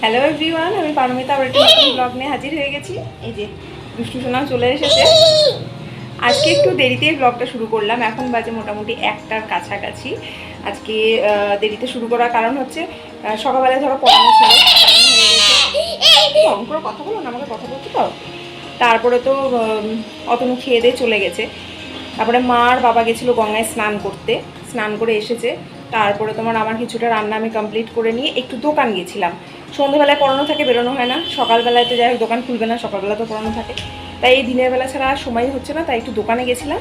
Hello everyone, আমি পারমিতা আবার একটা নতুন ব্লগ নিয়ে হাজির হয়ে গেছি। এই যে দুষ্টু সোনাও চলে এসেছে। আজকে একটু দেরিতে ব্লগটা শুরু করলাম, এখন বাজে মোটামুটি 1টার কাছাকাছি। আজকে দেরিতে শুরু করার কারণ হচ্ছে সকালবেলায় ধরো পড়ানো ছিল, অঙ্ক করে কথা বলো না, আমাকে কথা বলতে তো। তারপরে তো অতনু খেয়ে দিয়ে চলে গেছে। তারপরে মা আর বাবা গেছিলো গঙ্গায় স্নান করতে, স্নান করে এসেছে। তারপরে আমার কিছুটা রান্না আমি কমপ্লিট করে নিয়ে একটু দোকান গেছিলাম। সন্ধ্যেবেলায় পড়ানো থাকে, বেরোনো হয় না। সকালবেলায় তো যাই হোক দোকান খুলবে না, সকালবেলা তো পড়ানো থাকে, তাই এই দিনের বেলা ছাড়া আর সময় হচ্ছে না। তাই একটু দোকানে গেছিলাম,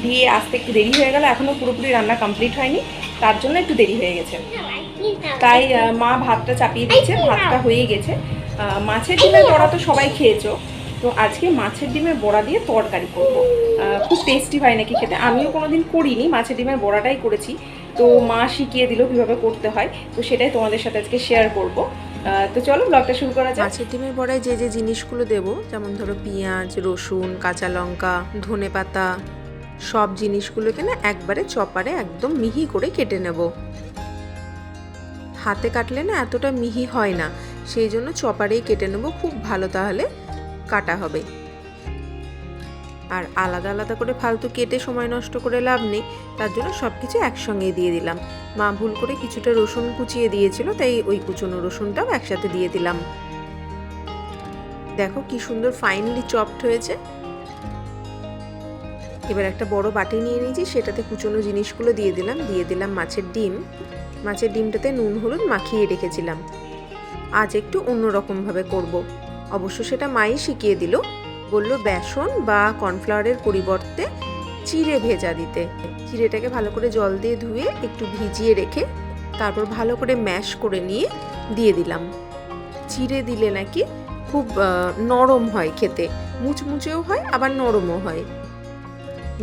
দিয়ে আসতে একটু দেরি হয়ে গেল। এখনও পুরোপুরি রান্না কমপ্লিট হয়নি, তার জন্য একটু দেরি হয়ে গেছে। তাই মা ভাতটা চাপিয়ে দিয়েছে, ভাতটা হয়ে গেছে। মাছের ডিমের বড়া তো সবাই খেয়েছো, তো আজকে মাছের ডিমের বড়া দিয়ে তরকারি করবো। খুব টেস্টি হয় নাকি খেতে, আমিও কোনোদিন করিনি, মাছের ডিমের বড়াটাই করেছি। তো মা শিখিয়ে দিল কীভাবে করতে হয়, তো সেটাই তোমাদের সাথে আজকে শেয়ার করব। তো চলো ব্লগটা শুরু করা যাক। মাছের ডিমের বড়ায় যে যে জিনিসগুলো দেবো, যেমন ধরো পেঁয়াজ, রসুন, কাঁচা লঙ্কা, ধনেপাতা, সব জিনিসগুলোকে না একবারে চপারে একদম মিহি করে কেটে নেব। হাতে কাটলে না এতটা মিহি হয় না, সেই জন্য চপারেই কেটে নেব, খুব ভালো তাহলে কাটা হবে। আর আলাদা আলাদা করে ফালতু কেটে সময় নষ্ট করে লাভ নেই, তার জন্য সব কিছু একসঙ্গেই দিয়ে দিলাম। মা ভুল করে কিছুটা রসুন কুচিয়ে দিয়েছিল, তাই ওই কুচনো রসুনটাও একসাথে দিয়ে দিলাম। দেখো কি সুন্দর ফাইনলি চপড হয়েছে। এবার একটা বড় বাটি নিয়ে নিয়েছি, সেটাতে কুচনো জিনিসগুলো দিয়ে দিলাম মাছের ডিম। মাছের ডিমটাতে নুন হলুদ মাখিয়ে রেখেছিলাম। আজ একটু অন্যরকমভাবে করব। অবশ্য সেটা মাই শিখিয়ে দিল, বলল বেসন বা কর্নফ্লাওয়ারের পরিবর্তে চিড়ে ভেজা দিতে। চিড়েটাকে ভালো করে জল দিয়ে ধুয়ে একটু ভিজিয়ে রেখে তারপর ভালো করে ম্যাশ করে নিয়ে দিয়ে দিলাম। চিড়ে দিলে নাকি খুব নরম হয় খেতে, মুচমুচেও হয় আবার নরমও হয়।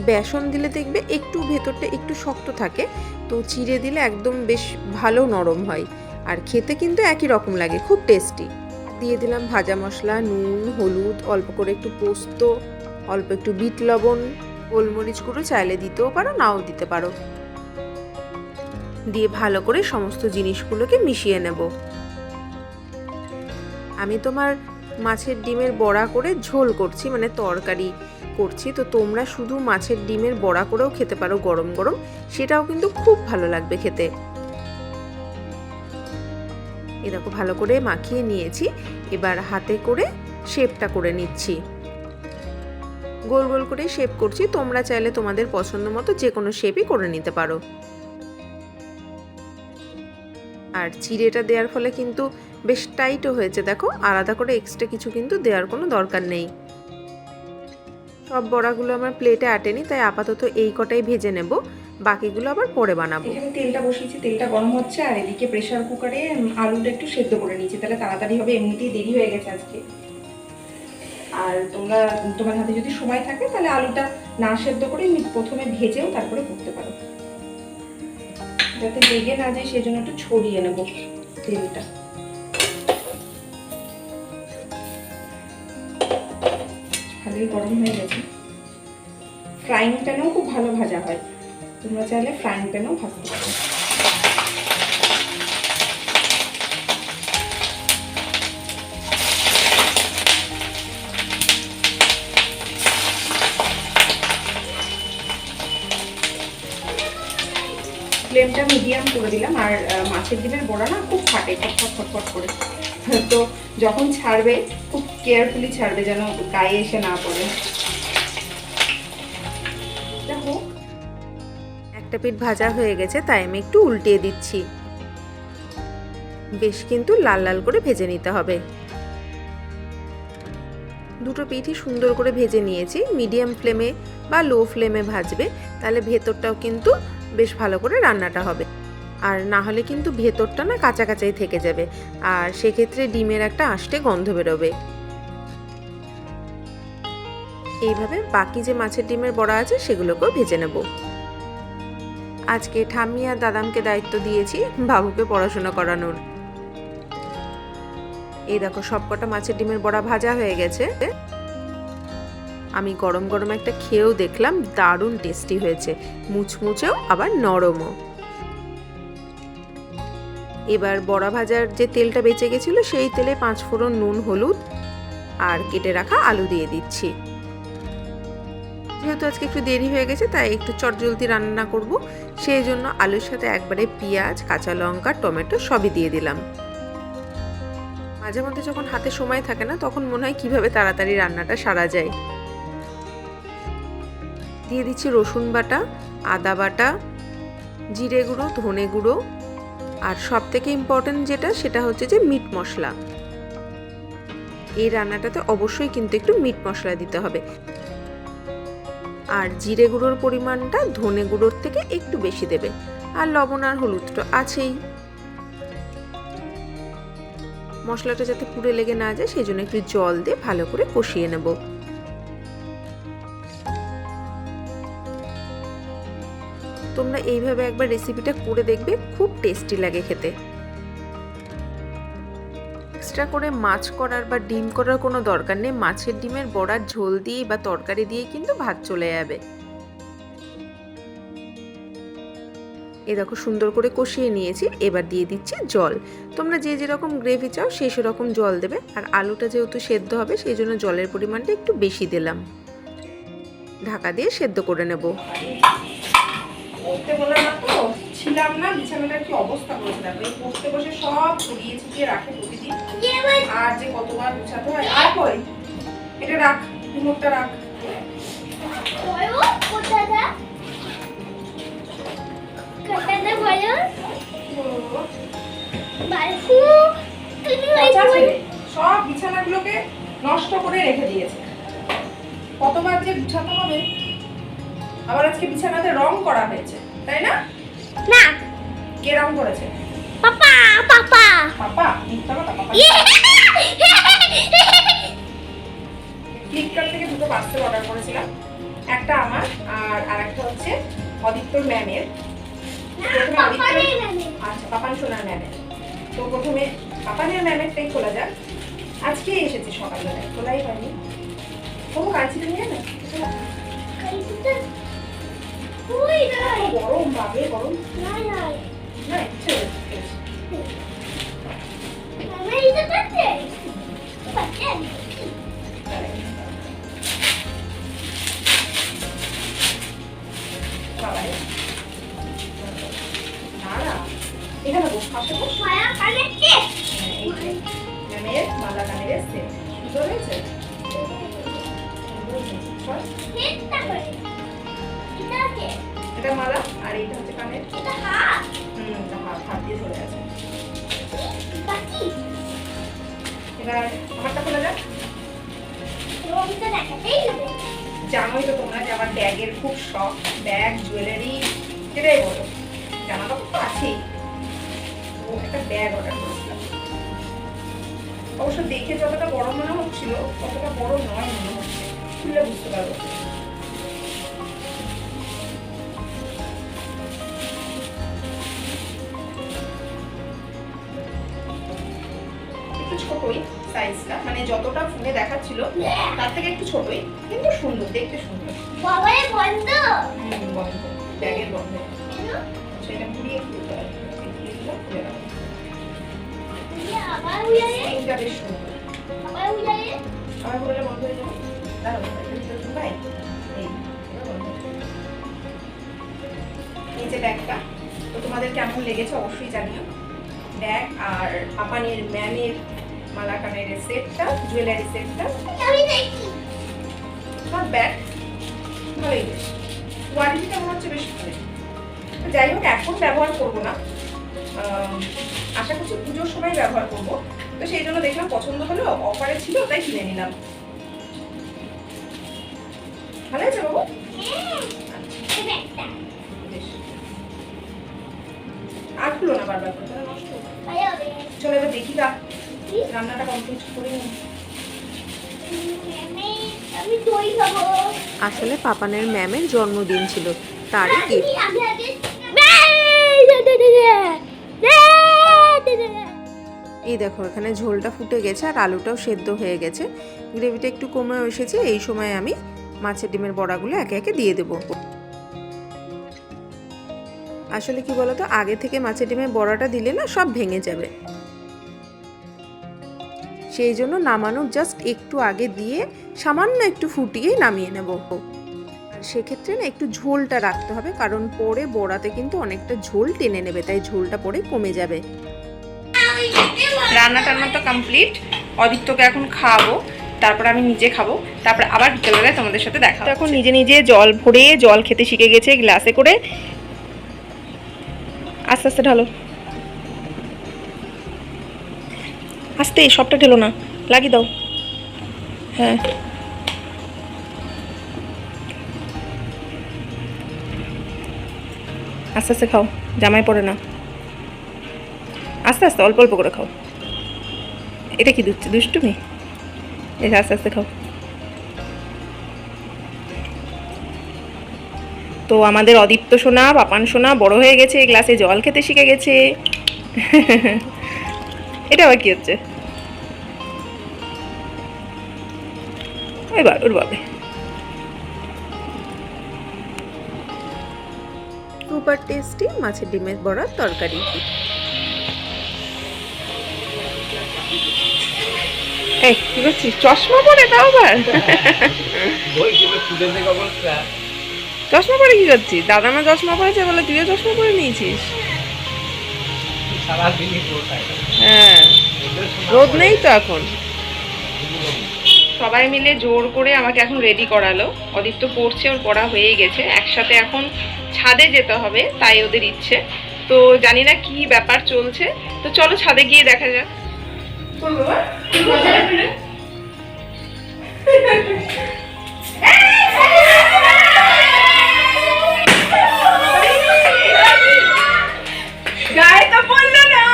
বেসন দিলে দেখবে একটু ভেতরটা একটু শক্ত থাকে, তো চিড়ে দিলে একদম বেশ ভালো নরম হয়, আর খেতে কিন্তু একই রকম লাগে, খুব টেস্টি। দিয়ে দিলাম ভাজা মশলা, নুন, হলুদ, অল্প করে একটু পোস্ত, অল্প একটু বিট লবণ, গোলমরিচ গুঁড়ো চাইলে দিতেও পারো, নাও দিতে পারো। দিয়ে ভালো করে সমস্ত জিনিসগুলোকে মিশিয়ে নেব। আমি মাছের ডিমের বড়া করে ঝোল করছি, মানে তরকারি করছি, তো তোমরা শুধু মাছের ডিমের বড়া করেও খেতে পারো গরম গরম, সেটাও কিন্তু খুব ভালো লাগবে খেতে। এরকম ভালো করে মাখিয়ে নিয়েছি, এবার হাতে করে শেপটা করে নিচ্ছি। গোল গোল করে শেপ করছি, তোমরা চাইলে তোমাদের পছন্দ মতো যে কোনো শেপই করে নিতে পারো। আর চিড়েটা দেওয়ার ফলে কিন্তু বেশ টাইটও হয়েছে, দেখো, আলাদা করে এক্সট্রা কিছু কিন্তু দেওয়ার কোনো দরকার নেই। সব বড়াগুলো আমার প্লেটে আটেনি, তাই আপাতত এই কটাই ভেজে নেব, বাকিগুলো আবার পরে বানাবো। এখানে তেলটা বসিয়েছি, তেলটা গরম হচ্ছে, আর এদিকে প্রেসার কুকারে আলুটা একটু সেদ্ধ করে নিয়েছি, তাহলে তাড়াতাড়ি হবে, এমনিতেই দেরি হয়ে গেছে আজকে। আর তোমার হাতে যদি সময় থাকে তাহলে আলুটা না সেদ্ধ করে প্রথমে ভেজেও তারপরে করতে পারো, যাতে লেগে না যায়, সেজন্য একটু ছড়িয়ে নেব তেলটা। ভালোই গরম হয়ে গেছে। ফ্রাইং প্যানেও খুব ভালো ভাজা হয়, তোমরা চাইলে ফ্রাইং প্যানেও ভাজতে পারো। ফ্লেমটা মিডিয়াম করে দিলাম, আর মাছের ডিমের বড়া না খুব ফাটে, ফটফট ফটফট করে, তো যখন ছাড়বে খুব কেয়ারফুলি ছাড়বে, যেন গায়ে এসে না পড়ে। একটা পিঠ ভাজা হয়ে গেছে, তাই আমি একটু উল্টিয়ে দিচ্ছি। বেশ কিন্তু লাল লাল করে ভেজে নিতে হবে। দুটো পিঠই সুন্দর করে ভেজে নিয়েছি। মিডিয়াম ফ্লেমে বা লো ফ্লেমে ভাজবে, তাহলে ভেতরটাও কিন্তু বেশ ভালো করে রান্নাটা হবে। আর না হলে কিন্তু ভেতরটা না কাঁচা কাঁচাই থেকে যাবে, আর সেক্ষেত্রে ডিমের একটা আষ্টে গন্ধ বেরোবে। এইভাবে বাকি যে মাছের ডিমের বড়া আছে সেগুলোকেও ভেজে নেব। আজকে ঠাম্মি আর দাদামকে দায়িত্ব দিয়েছি বাবুকে পড়াশোনা করানোর। এই দেখো সবকটা মাছের ডিমের বড়া ভাজা হয়ে গেছে। আমি গরম গরম একটা খেয়েও দেখলাম, দারুণ টেস্টি হয়েছে, মুচমুচেও আবার নরমও। এবার বড়া ভাজার যে তেলটা বেঁচে গেছিলো সেই তেলে 5 ফোড়ন, নুন, হলুদ আর কেটে রাখা আলু দিয়ে দিচ্ছি। যেহেতু আজকে একটু দেরি হয়ে গেছে তাই একটু চটজলদি রান্না করব, সেই জন্য আলুর সাথে একবারে পেঁয়াজ, কাঁচা লঙ্কা, টমেটো সবই দিয়ে দিলাম। মাঝে মধ্যে যখন হাতে সময় থাকে না তখন মনে হয় কিভাবে তাড়াতাড়ি রান্নাটা সারা যায়। দিয়ে দিচ্ছি রসুন বাটা, আদা বাটা, জিরে গুঁড়ো, ধনে গুঁড়ো আর সব থেকে ইম্পর্টেন্ট যেটা সেটা হচ্ছে যে মিট মশলা। এই রান্নাটাতে অবশ্যই কিন্তু একটু মিট মশলা দিতে হবে। আর জিরে গুঁড়োর পরিমাণটা ধনে গুঁড়োর থেকে একটু বেশি দেবে, আর লবণ আর হলুদ তো আছেই। মশলাটা যাতে পুড়ে লেগে না যায় সেই জন্য একটু জল দিয়ে ভালো করে কষিয়ে নেব। তোমরা এইভাবে একবার রেসিপিটা করে দেখবে, খুব টেস্টি লাগে খেতে। এক্সট্রা করে মাছ করার বা ডিম করার কোনো দরকার নেই, মাছের ডিমের বড়ার ঝোল দিয়ে বা তরকারি দিয়ে কিন্তু ভাত চলে যাবে। এ দেখো সুন্দর করে কষিয়ে নিয়েছি, এবার দিয়ে দিচ্ছি জল। তোমরা যে যেরকম গ্রেভি চাও সেই সেরকম জল দেবে, আর আলুটা যেহেতু সেদ্ধ হবে সেই জন্য জলের পরিমাণটা একটু বেশি দিলাম। ঢাকা দিয়ে সেদ্ধ করে নেব। পড়তে বলে না তো ছিলাম না, বিছানাটা কি অবস্থা করেছে দেখো, এই পড়তে বসে সব ছড়িয়ে ছিটিয়ে রাখে প্রতিদিন, আর যে কতবার গুছাতে হয়। আর কই এটা রাখ, রিমোটটা রাখ। সব বিছানাগুলোকে নষ্ট করে রেখে দিয়েছে, কতবার যে গুছাতে হবে। আবার আজকে বিছানাতে রং করা হয়েছে তাই না? না, কে রং করেছে? পাপা পাপা পাপা? মিথ্যা কথা। পাপা ফ্লিপকার্ট থেকে দুটো পার্সেল অর্ডার করেছিলাম, একটা আমার আর আরেকটা হচ্ছে অদিত্যর ম্যামের। আচ্ছা, পাপান সোনার ম্যামের। তো প্রথমে পাপানের ম্যামেরটাই খোলা যাক। আজকে এসেছে সকালবেলায়, খোলাই হয়নি। কোনো কাঁচিটা নিয়ে না, গরম বাবে গরম না, ইচ্ছে এখানে বস, পাশে বস। ম্যামের মালা কানের সেট সুন্দর হয়েছে। এটা মালা আর এইটা হচ্ছে কানের। হাত দিয়ে ধরে আছে। এবার আমারটা খোলা যাক। জানোই তো তোমরা যে আমার ব্যাগের খুব শখ, ব্যাগ, জুয়েলারি যেটাই বলো, জামা কাপড় তো আছেই। ও একটা ব্যাগ অর্ডার করেছিলাম, অবশ্য দেখে যতটা বড় মনে হচ্ছিল ততটা বড় নয় মনে হচ্ছে, খুললে বুঝতে পারবো। একটু ছোটই সাইজটা, মানে যতটা ফোনে দেখাচ্ছিল তার থেকে একটু ছোটই, কিন্তু সুন্দর, দেখতে সুন্দর। বন্ধ বন্ধ, ব্যাগের বন্ধ। সেটা ঘুরিয়ে খুলতে হবে, এটা বেশ সুন্দর। আবার ঘুরলে বন্ধ হয়ে যাবে। দাঁড়াও, এই যে ব্যাগটা, তো তোমাদের কেমন লেগেছে অবশ্যই জানিও। ব্যাগ আর পাপানের ম্যামের মালা কানের সেটটা, জুয়েলারি সেটটা, আমার ব্যাগ ভালোই, বেশ কোয়ালিটিটা মনে হচ্ছে বেশ ভালো। যাই হোক, এখন ব্যবহার করবো না, আশা করছি পুজোর সময় ব্যবহার করবো। তো সেই জন্য দেখলাম পছন্দ হলো, অফারে ছিল তাই কিনে নিলাম। ভালো আছে বাবু? আর খুলো না বারবার করে, নষ্ট হবে। চলো এবার দেখি গা, রান্নাটা কমপ্লিট করে নিই। আসলে পাপানের ম্যামের জন্মদিন ছিল, তারই গিফট। এই দেখো এখানে ঝোলটা ফুটে গেছে আর আলুটাও সেদ্ধ হয়ে গেছে, গ্রেভিটা একটু কমেও এসেছে। এই সময় আমি মাছের ডিমের বড়াগুলো একে একে দিয়ে দেবো। আসলে কি বলতো, আগে থেকে মাছের ডিমের বড়াটা দিলে না সব ভেঙে যাবে, সেই জন্য নামানোর জাস্ট একটু আগে দিয়ে সামান্য একটু ফুটিয়ে নামিয়ে নেব। আর সেক্ষেত্রে না একটু ঝোলটা রাখতে হবে, কারণ পরে বড়াতে কিন্তু অনেকটা ঝোল টেনে নেবে, তাই ঝোলটা পরে কমে যাবে। রান্না টান্না তো কমপ্লিট, অদিত্যকে এখন খাওয়াবো, তারপর আমি নিজে খাবো, তারপর আবার বিকেলবেলায় তোমাদের সাথে দেখা। এখন নিজে নিজে জল ভরে জল খেতে শিখে গেছে গ্লাসে করে। আস্তে আস্তে ঢালো, আস্তে, সবটা ঢেলো না, লাগিয়ে দাও। হ্যাঁ আস্তে আস্তে খাও, জামাই পড়ে না, আস্তে আস্তে অল্প অল্প করে খাও। এটা কি দুষ্টুমি? এই আস্তে আস্তে খাও। তো আমাদের অদীপ্ত সোনা, পাপান সোনা বড় হয়ে গেছে, গ্লাসে জল খেতে শিখে গেছে। এটা আবার কি হচ্ছে? এবার ওর বাবে সুপার টেস্টি মাছের ডিমের বড়ার তরকারি। এই কি করছিস? চশমা পরে তাও আবার? চশমা পরে কি করছিস? দাদা না চশমা পরেছে বলে তুইও চশমা পরে নিয়েছিস? হ্যাঁ, রোদ নেই তো এখন। সবাই মিলে জোর করে আমাকে এখন রেডি করালো। অদিত্য পড়ছে, ওর পড়া হয়ে গেছে, একসাথে এখন ছাদে যেতে হবে, তাই ওদের ইচ্ছে। তো জানি না কি ব্যাপার চলছে, তো চলো ছাদে গিয়ে দেখা যাক। গায়ে তো পড়লো না।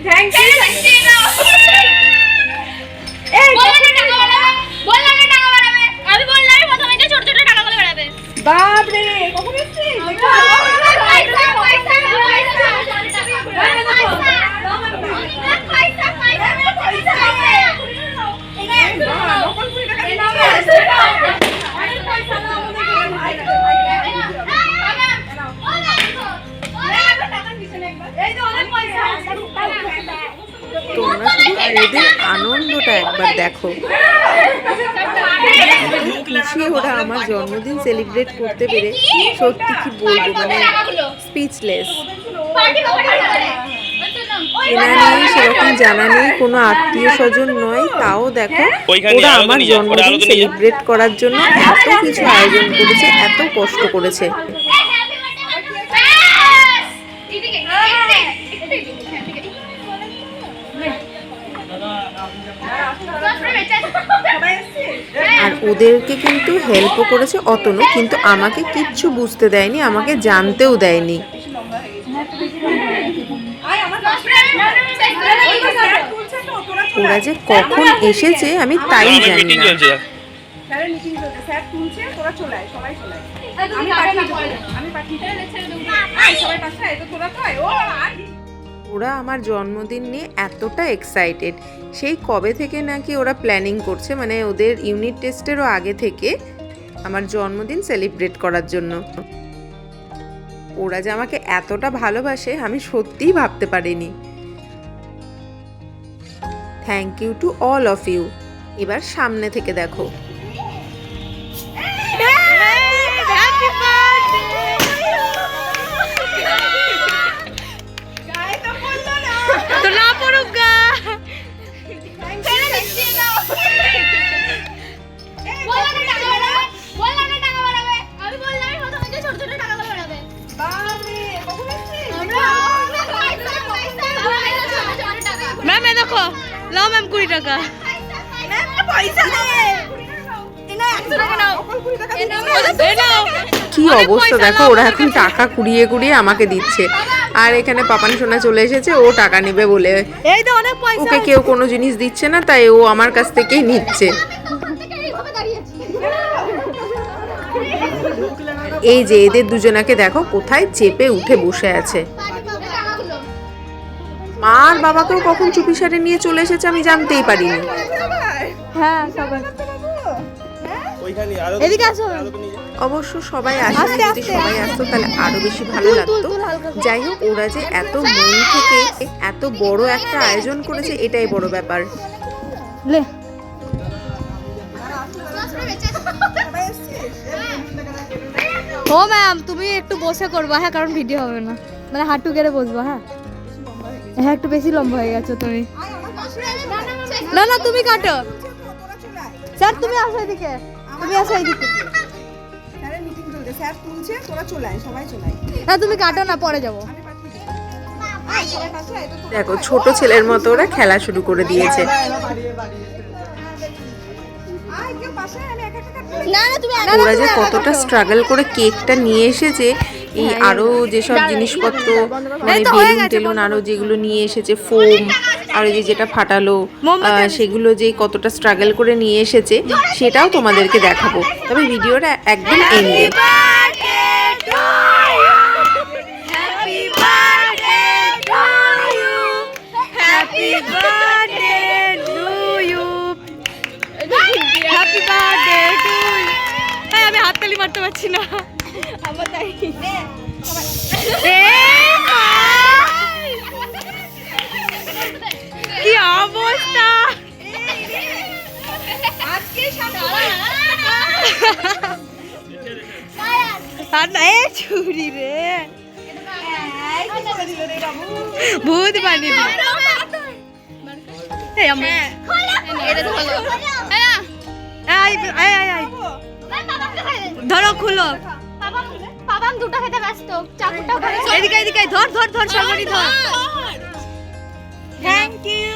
Thank you. বাপরে, কখন এসেছিস? তোমরা শুধু ওদের আনন্দটা একবার দেখো, খুশি ওরা আমার জন্মদিন সেলিব্রেট করতে পেরে, সত্যি কি বলবো, মানে স্পিচলেস। চেনা নেই, সেরকম জানা নেই, কোনো আত্মীয় স্বজন নয়, তাও দেখো ওরা আমার জন্মদিন সেলিব্রেট করার জন্য এত কিছু আয়োজন করেছে, এত কষ্ট করেছে। আর ওদেরকে কিন্তু হেল্পও করেছে অতনু, কিন্তু আমাকে কিচ্ছু বুঝতে দেয়নি, আমাকে জানতেও দেয়নি। ওরা যে কখন এসেছে আমি তাই জানি না। ওরা আমার জন্মদিন নিয়ে এতটা এক্সাইটেড, সেই কবে থেকে নাকি ওরা প্ল্যানিং করছে, মানে ওদের ইউনিট টেস্টেরও আগে থেকে আমার জন্মদিন সেলিব্রেট করার জন্য। ওরা যে আমাকে এতটা ভালোবাসে আমি সত্যিই ভাবতে পারিনি। Thank you to all of you. এবার সামনে থেকে দেখো। ম্যাম এ দেখো, লাও ম্যাম 20 টাকা। কি অবস্থা দেখো, ওরা এখন টাকা কুড়িয়ে কুড়িয়ে আমাকে দিচ্ছে, আর এখানে পাপান সোনা চলে এসেছে, ও টাকা নেবে বলে। ওকে কেউ কোনো জিনিস দিচ্ছে না, তাই ও আমার কাছ থেকেই নিচ্ছে। এই যে এদের দুজনাকে দেখো কোথায় চেপে উঠে বসে আছে। মা আর বাবাকেও কখন চুপিসারে নিয়ে চলে এসেছে আমি জানতেই পারিনি। হ্যাঁ সবাই এদিকে আসো। অবশ্য সবাই আসে না, যদি সবাই আসতো তাহলে আরো বেশি ভালো লাগতো। যাই হোক, ওরা যে এত মন থেকে এত বড় একটা আয়োজন করেছে এটাই বড় ব্যাপার। লে ও ম্যাম, তুমি একটু বসে করবা, হ্যাঁ, কারণ ভিডিও হবে না, মানে হাঁটু গেড়ে বসবা। হ্যাঁ হ্যাঁ, একটু বেশি লম্বা হয়ে গেছো তুমি। না না, তুমি কাটো স্যার, তুমি আসো এদিকে, তুমি আসো এদিকে। না তুমি কাটো না, পরে যাবো। দেখো, ছোট ছেলের মতো ওরা খেলা শুরু করে দিয়েছে। ওরা যে কতটা স্ট্রাগল করে কেকটা নিয়ে এসেছে, এই আরো যেসব জিনিসপত্র মানে বেলুন টেলুন আরো যেগুলো নিয়ে এসেছে, ফোম আর এই যে যেটা ফাটালো, সেগুলো যে কতটা স্ট্রাগল করে নিয়ে এসেছে সেটাও তোমাদেরকে দেখাবো, তবে ভিডিওটা একদম এন্ডে। আমি হাততালি মারতে পারছি না, আমার তাই। কি অবস্থা আজকে ছুরি রে, ভূত বানিয়ে ধরো, খুলো। পাপাম দুটো খেতে ব্যস্ত, চাকুটাও ধরে। এদিকে এদিকে, ধর ধর ধর, সবারই ধর। Thank you,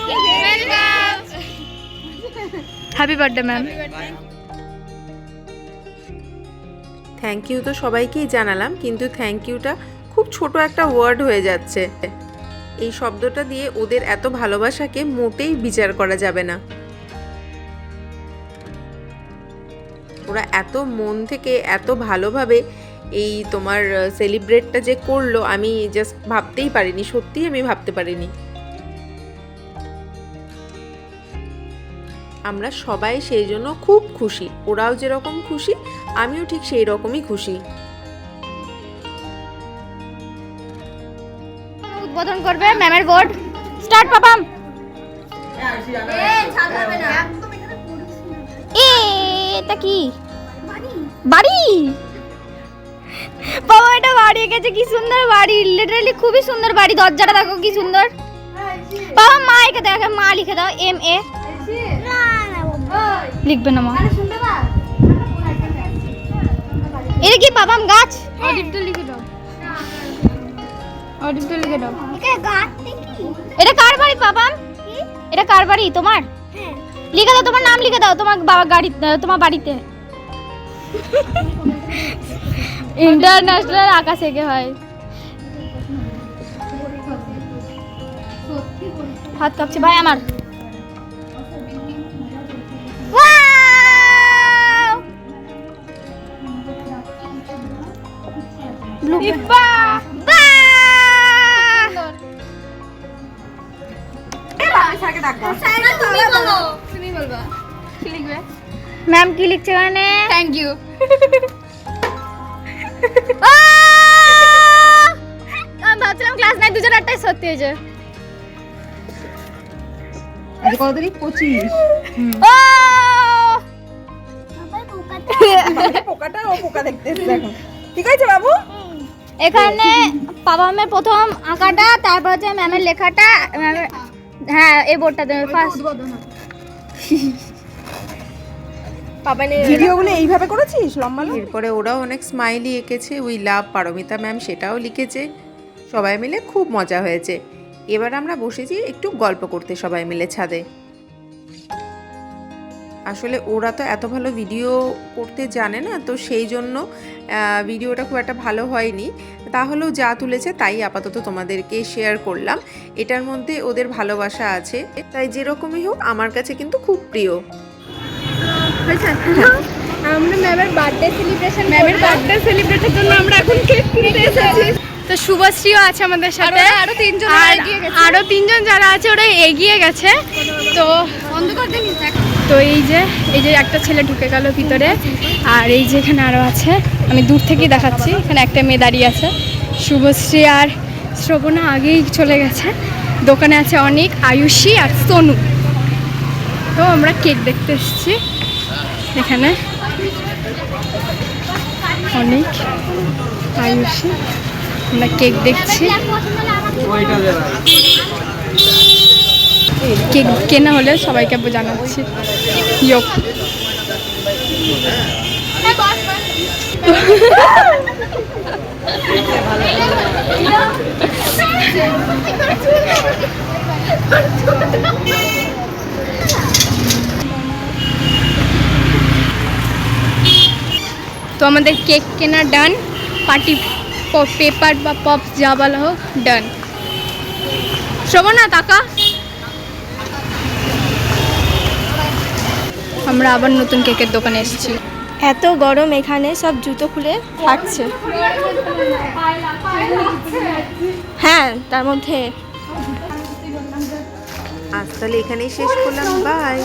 happy birthday ma'am. Thank you তো সবাইকেই জানালাম, কিন্তু থ্যাংক ইউটা খুব ছোট একটা ওয়ার্ড হয়ে যাচ্ছে। এই শব্দটা দিয়ে ওদের এত ভালোবাসাকে মোটেই বিচার করা যাবে না। ওরা এত মন থেকে এত ভালোভাবে এই তোমার সেলিব্রেটটা যে করলো, আমি জাস্ট ভাবতেই পারিনি, সত্যিই আমি ভাবতে পারিনি। আমরা সবাই সেই জন্য খুব খুশি, ওরাও যেরকম খুশি আমিও ঠিক সেই রকমই খুশি। উদ্বোধন করবে ম্যামের বোর্ড। স্টার্ট পাপাম। এটা কি বাড়ি? বাবা, এটা বাড়ি এঁকেছে, কি সুন্দর বাড়ি, লিটারালি খুবই সুন্দর বাড়ি। দরজাটা দেখো কি সুন্দর। বাবা, মা এঁকে দেখো, মা লিখে দাও MA। লিখবে না মা? এটা কি বাবাম গাছ? অডিটটা লিখে দাও, অডিটটা লিখে দাও। এটা কার বাড়ি বাবাম? এটা কার বাড়ি? তোমার? লিখে দাও, তোমার নাম লিখে দাও, তোমার বাবা গাড়ি, তোমার বাড়িতে। ইন্টারন্যাশনাল আকাশ এঁকে হয়। হাত কাঁপছে ভাই আমার। ম্যাম কি লিখছে এখানে? Thank you. আমি ভাবছিলাম ক্লাস 9 2008 সত্যি হয়েছে। আজ কত তারিখ? 25। পোকাটা ও পোকা দেখতেছ দেখো। ঠিক আছে বাবু? এখানে বাবা ম্যামের প্রথম আঁকাটা, তারপর হচ্ছে ম্যামের লেখাটা, ম্যামের, হ্যাঁ এই বোর্ডটা দেবে ফার্স্ট। ভিডিওগুলো এইভাবে করেছিস লম্বা? এরপরে ওরাও অনেক স্মাইলি এঁকেছে, উই লাভ পারমিতা ম্যাম সেটাও লিখেছে, সবাই মিলে খুব মজা হয়েছে। এবার আমরা বসেছি একটু গল্প করতে সবাই মিলে ছাদে। আসলে ওরা তো এত ভালো ভিডিও করতে জানে না, তো সেই জন্য ভিডিওটা খুব একটা ভালো হয়নি। তাহলেও যা তুলেছে তাই আপাতত তোমাদেরকে শেয়ার করলাম। এটার মধ্যে ওদের ভালোবাসা আছে, তাই যেরকমই হোক আমার কাছে কিন্তু খুব প্রিয়। আমরা ম্যামের বার্থডে সেলিব্রেশনের জন্য আমরা এখন কেক কিনতে এসেছি। তো শুভশ্রীও আছে আমাদের সাথে, আরো তিনজন যারা আছে ওরা এগিয়ে গেছে। তো অন্ধকার দিন তো এই যে একটা ছেলে ঢুকে গেল ভিতরে, আর এই যে এখানে আরও আছে, আমি দূর থেকেই দেখাচ্ছি। এখানে একটা মেয়ে দাঁড়িয়ে আছে, শুভশ্রী আর শ্রবণা আগেই চলে গেছে। দোকানে আছে অনেক, আয়ুষী আর সোনু। তো আমরা কেক দেখতে এসেছি এখানে, অনেক, আয়ুষী, আমরা কেক দেখছি। কেক কেনা হলে সবাইকে জানাচ্ছি। ইয়োক তো আমাদের কেক কেনা ডান, পার্টি পেপার বা পপ যা বলা হোক ডান। শ্রবণা টাকা, আমরা আবার নতুন কেকের দোকানে এসেছি। এত গরম এখানে, সব জুতো খুলে হাঁটছে। হ্যাঁ, তার মধ্যে আজ তাহলে এখানেই শেষ করলাম, বাই।